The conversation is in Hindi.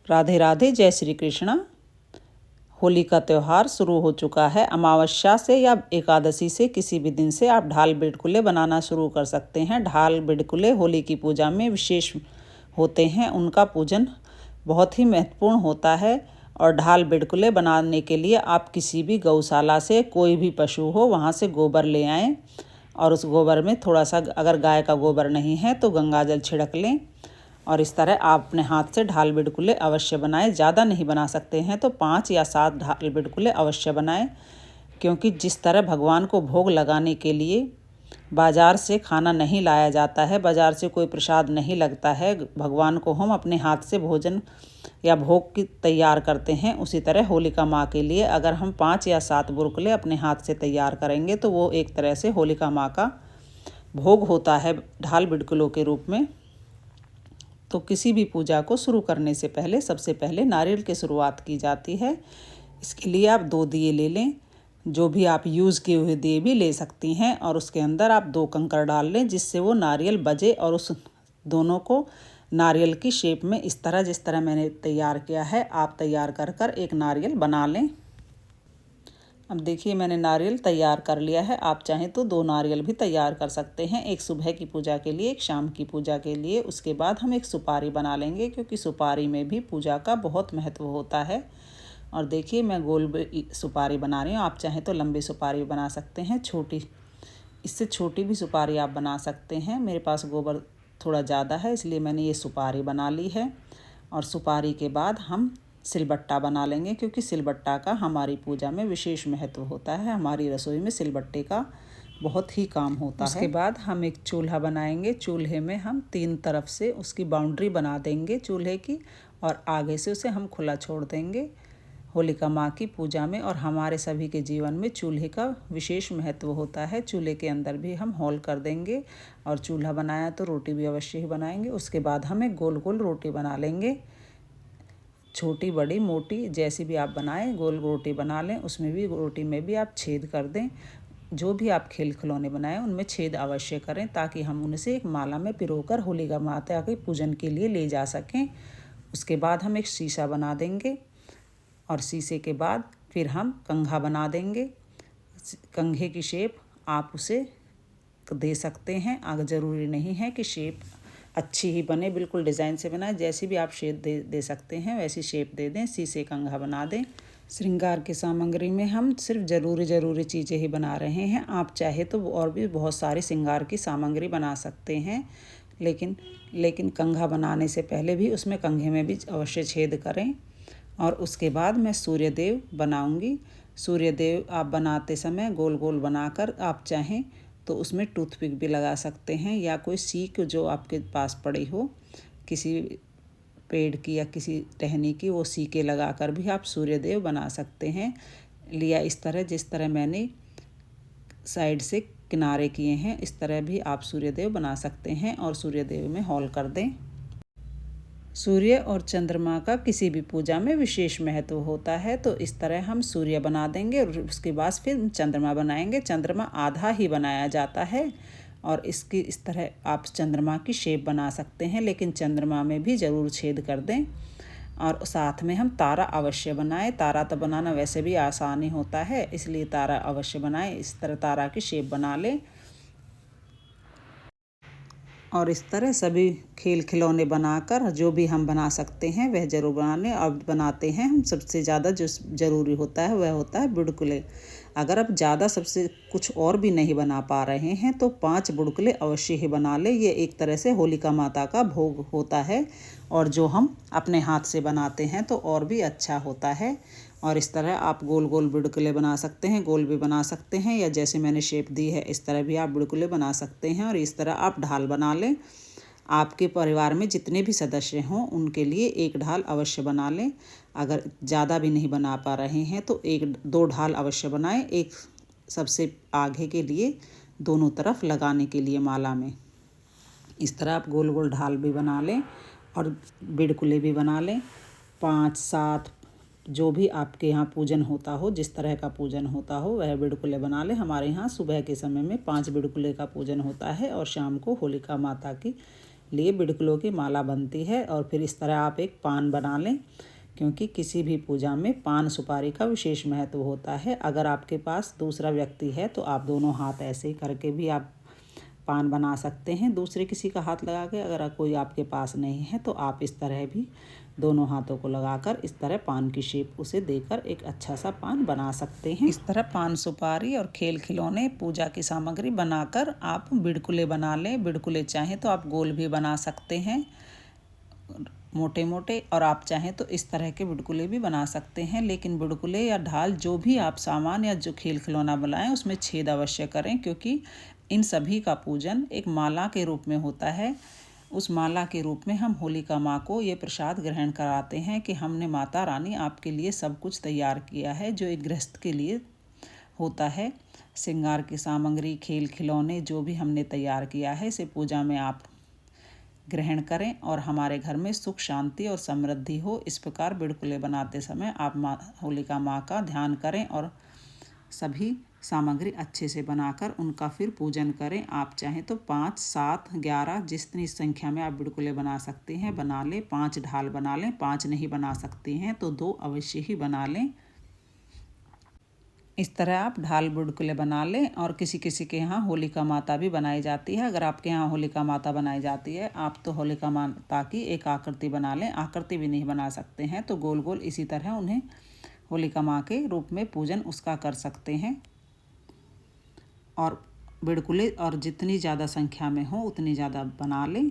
राधे राधे, जय श्री कृष्णा। होली का त्यौहार शुरू हो चुका है। अमावस्या से या एकादशी से किसी भी दिन से आप ढाल बिडकुले बनाना शुरू कर सकते हैं। ढाल बिडकुले होली की पूजा में विशेष होते हैं, उनका पूजन बहुत ही महत्वपूर्ण होता है। और ढाल बिडकुले बनाने के लिए आप किसी भी गौशाला से कोई भी पशु हो वहाँ से गोबर ले आएँ और उस गोबर में थोड़ा सा, अगर गाय का गोबर नहीं है तो गंगाजल छिड़क लें और इस तरह आप अपने हाथ से ढाल बिडकुले अवश्य बनाएं। ज़्यादा नहीं बना सकते हैं तो 5 या 7 ढाल बिडकुले अवश्य बनाएं, क्योंकि जिस तरह भगवान को भोग लगाने के लिए बाज़ार से खाना नहीं लाया जाता है, बाज़ार से कोई प्रसाद नहीं लगता है, भगवान को हम अपने हाथ से भोजन या भोग की तैयार करते हैं। उसी तरह होलिका माँ के लिए अगर हम 5 या 7 बुडकुले अपने हाथ से तैयार करेंगे तो वो एक तरह से होलिका माँ का भोग होता है ढाल बिडकुलों के रूप में। तो किसी भी पूजा को शुरू करने से पहले सबसे पहले नारियल की शुरुआत की जाती है। इसके लिए आप 2 दिए ले लें, जो भी आप यूज़ किए हुए दिए भी ले सकती हैं, और उसके अंदर आप 2 कंकड़ डाल लें जिससे वो नारियल बजे और उस दोनों को नारियल की शेप में इस तरह, जिस तरह मैंने तैयार किया है, आप तैयार कर कर एक नारियल बना लें। अब देखिए मैंने नारियल तैयार कर लिया है। आप चाहें तो 2 नारियल भी तैयार कर सकते हैं, एक सुबह की पूजा के लिए, एक शाम की पूजा के लिए। उसके बाद हम एक सुपारी बना लेंगे, क्योंकि सुपारी में भी पूजा का बहुत महत्व होता है। और देखिए मैं गोल सुपारी बना रही हूँ। आप चाहें तो लंबी सुपारी बना सकते हैं, छोटी, इससे छोटी भी सुपारी आप बना सकते हैं। मेरे पास गोबर थोड़ा ज़्यादा है इसलिए मैंने ये सुपारी बना ली है। और सुपारी के बाद हम सिलबट्टा बना लेंगे, क्योंकि सिलबट्टा का हमारी पूजा में विशेष महत्व होता है। हमारी रसोई में सिलबट्टे का बहुत ही काम होता है। उसके बाद हम एक चूल्हा बनाएंगे। चूल्हे में हम 3 तरफ से उसकी बाउंड्री बना देंगे चूल्हे की, और आगे से उसे हम खुला छोड़ देंगे होलिका माँ की पूजा में। और हमारे सभी के जीवन में चूल्हे का विशेष महत्व होता है। चूल्हे के अंदर भी हम होल कर देंगे, और चूल्हा बनाया तो रोटी भी अवश्य ही बनाएंगे। उसके बाद हम एक गोल गोल रोटी बना लेंगे, छोटी बड़ी मोटी जैसी भी आप बनाएं, गोल रोटी बना लें। उसमें भी, रोटी में भी आप छेद कर दें। जो भी आप खेल खिलौने बनाएं उनमें छेद अवश्य करें, ताकि हम उनसे एक माला में पिरोकर होलिका माता के पूजन के लिए ले जा सकें। उसके बाद हम एक शीशा बना देंगे, और शीशे के बाद फिर हम कंघा बना देंगे। कंघे की शेप आप उसे दे सकते हैं, अगर ज़रूरी नहीं है कि शेप अच्छी ही बने, बिल्कुल डिज़ाइन से बनाए, जैसी भी आप शेप दे सकते हैं वैसी शेप दे दें। शीशे कंघा बना दें। श्रृंगार की सामग्री में हम सिर्फ ज़रूरी चीज़ें ही बना रहे हैं। आप चाहे तो और भी बहुत सारी श्रृंगार की सामग्री बना सकते हैं, लेकिन कंघा बनाने से पहले भी उसमें, कंघे में भी अवश्य छेद करें। और उसके बाद मैं सूर्यदेव बनाऊंगी। सूर्यदेव आप बनाते समय गोल गोल बनाकर आप चाहें तो उसमें टूथपिक भी लगा सकते हैं, या कोई सीक जो आपके पास पड़ी हो, किसी पेड़ की या किसी टहनी की, वो सीके लगाकर भी आप सूर्यदेव बना सकते हैं। लिया इस तरह, जिस तरह मैंने साइड से किनारे किए हैं, इस तरह भी आप सूर्यदेव बना सकते हैं, और सूर्यदेव में होल कर दें। सूर्य और चंद्रमा का किसी भी पूजा में विशेष महत्व होता है, तो इस तरह हम सूर्य बना देंगे और उसके बाद फिर चंद्रमा बनाएंगे। चंद्रमा आधा ही बनाया जाता है, और इसकी इस तरह आप चंद्रमा की शेप बना सकते हैं, लेकिन चंद्रमा में भी ज़रूर छेद कर दें। और साथ में हम तारा अवश्य बनाएं। तारा तो बनाना वैसे भी आसानी होता है, इसलिए तारा अवश्य बनाएं। इस तरह तारा की शेप बना लें, और इस तरह सभी खेल खिलौने बनाकर जो भी हम बना सकते हैं वह ज़रूर बना लें। अब बनाते हैं हम, सबसे ज़्यादा जो ज़रूरी होता है वह होता है बिडकुले। अगर आप ज़्यादा सबसे कुछ और भी नहीं बना पा रहे हैं तो 5 बुडकुले अवश्य ही बना लें। ये एक तरह से होलिका माता का भोग होता है, और जो हम अपने हाथ से बनाते हैं तो और भी अच्छा होता है। और इस तरह आप गोल गोल बुडकुले बना सकते हैं, गोल भी बना सकते हैं, या जैसे मैंने शेप दी है इस तरह भी आप बुडकुले बना सकते हैं। और इस तरह आप ढाल बना लें। आपके परिवार में जितने भी सदस्य हों उनके लिए एक ढाल अवश्य बना लें। अगर ज़्यादा भी नहीं बना पा रहे हैं तो 1-2 ढाल अवश्य बनाएं, एक सबसे आगे के लिए, दोनों तरफ लगाने के लिए माला में। इस तरह आप गोल गोल ढाल भी बना लें और बिडकुले भी बना लें। 5-7 जो भी आपके यहाँ पूजन होता हो, जिस तरह का पूजन होता हो वह बिडकुले बना लें। हमारे यहाँ सुबह के समय में 5 बिडकुले का पूजन होता है, और शाम को होलिका माता की लिए बिडकुलों की माला बनती है। और फिर इस तरह आप एक पान बना लें, क्योंकि किसी भी पूजा में पान सुपारी का विशेष महत्व होता है। अगर आपके पास दूसरा व्यक्ति है तो आप दोनों हाथ ऐसे करके भी आप पान बना सकते हैं, दूसरे किसी का हाथ लगा के। अगर कोई आपके पास नहीं है तो आप इस तरह भी दोनों हाथों को लगाकर इस तरह पान की शेप उसे देकर एक अच्छा सा पान बना सकते हैं। इस तरह पान सुपारी और खेल खिलौने पूजा की सामग्री बनाकर आप बिडकुले बना लें। बिडकुले चाहें तो आप गोल भी बना सकते हैं, मोटे मोटे, और आप चाहें तो इस तरह के बिडकुले भी बना सकते हैं। लेकिन बिडकुले या ढाल जो भी आप सामान या जो खेल खिलौना बनाएं उसमें छेद अवश्य करें, क्योंकि इन सभी का पूजन एक माला के रूप में होता है। उस माला के रूप में हम होलिका माँ को ये प्रसाद ग्रहण कराते हैं कि हमने माता रानी आपके लिए सब कुछ तैयार किया है जो एक गृहस्थ के लिए होता है। श्रृंगार की सामग्री, खेल खिलौने जो भी हमने तैयार किया है, इसे पूजा में आप ग्रहण करें और हमारे घर में सुख शांति और समृद्धि हो। इस प्रकार बिडकुले बनाते समय आप होलिका माँ का ध्यान करें और सभी सामग्री अच्छे से बनाकर उनका फिर पूजन करें। आप चाहें तो 5, 7, 11 जितनी संख्या में आप बिडकुले बना सकते हैं बना लें। 5 ढाल बना लें, 5 नहीं बना सकते हैं तो 2 अवश्य ही बना लें। इस तरह आप ढाल बिडकुले बना लें। और किसी किसी के यहाँ होलिका माता भी बनाई जाती है। अगर आपके यहाँ होलिका माता बनाई जाती है, आप तो होलिका माता की एक आकृति बना लें। आकृति भी नहीं बना सकते हैं तो गोल गोल इसी तरह उन्हें होलिका माँ के रूप में पूजन उसका कर सकते हैं। और बिडकुले और जितनी ज़्यादा संख्या में हो उतनी ज़्यादा बना लें।